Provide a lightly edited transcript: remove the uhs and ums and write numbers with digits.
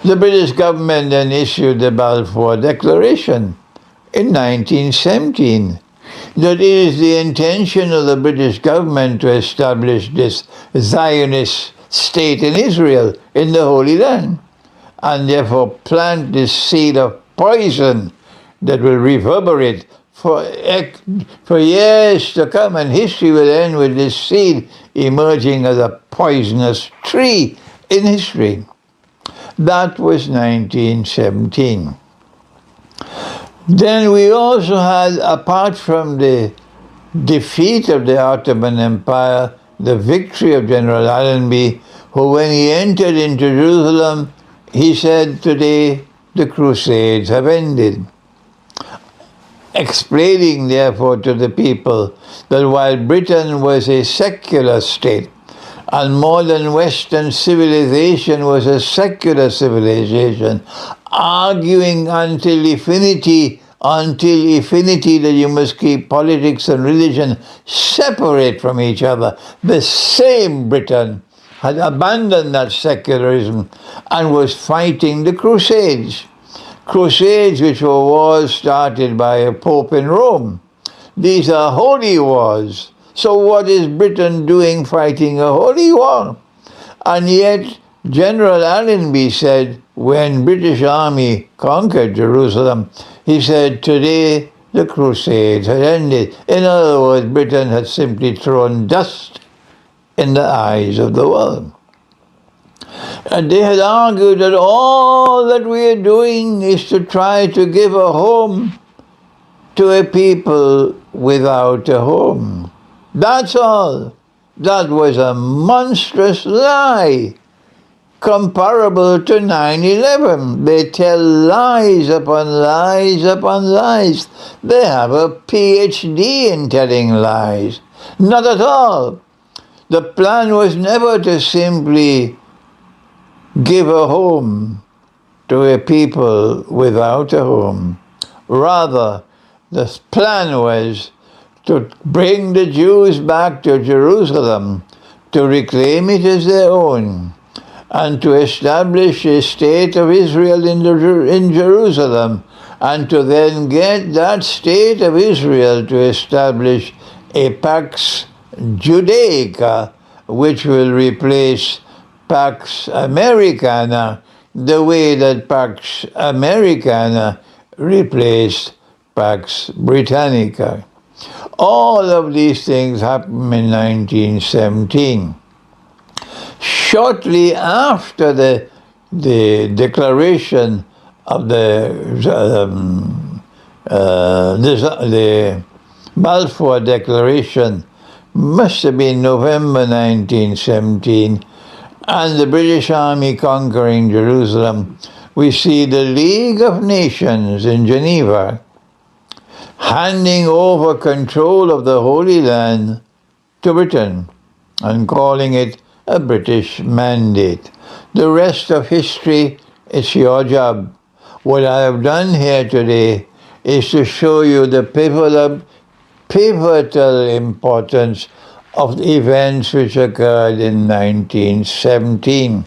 The British government then issued the Balfour Declaration in 1917 that it is the intention of the British government to establish this Zionist state in Israel, in the Holy Land, and therefore plant this seed of poison that will reverberate for years to come, and history will end with this seed emerging as a poisonous tree in history. That was 1917. Then we also had, apart from the defeat of the Ottoman Empire, the victory of General Allenby, who when he entered into Jerusalem, he said, "Today the Crusades have ended," explaining therefore to the people that while Britain was a secular state, and modern Western civilization was a secular civilization, arguing until infinity that you must keep politics and religion separate from each other. The same Britain had abandoned that secularism and was fighting the Crusades. Crusades which were wars started by a pope in Rome. These are holy wars. So what is Britain doing fighting a holy war? And yet General Allenby said, when British army conquered Jerusalem, he said, "Today the Crusades had ended." In other words, Britain had simply thrown dust in the eyes of the world. And they had argued that all that we are doing is to try to give a home to a people without a home. That's all. That was a monstrous lie, comparable to 9/11. They tell lies upon lies upon lies. They have a PhD in telling lies. Not at all. The plan was never to simply give a home to a people without a home. Rather, the plan was to bring the Jews back to Jerusalem, to reclaim it as their own, and to establish a state of Israel in Jerusalem, and to then get that state of Israel to establish a Pax Judaica, which will replace Pax Americana, the way that Pax Americana replaced Pax Britannica. All of these things happened in 1917. Shortly after the declaration of the Balfour Declaration, must have been November 1917, and the British Army conquering Jerusalem, we see the League of Nations in Geneva handing over control of the Holy Land to Britain and calling it a British mandate. The rest of history is your job. What I have done here today is to show you the pivotal importance of the events which occurred in 1917.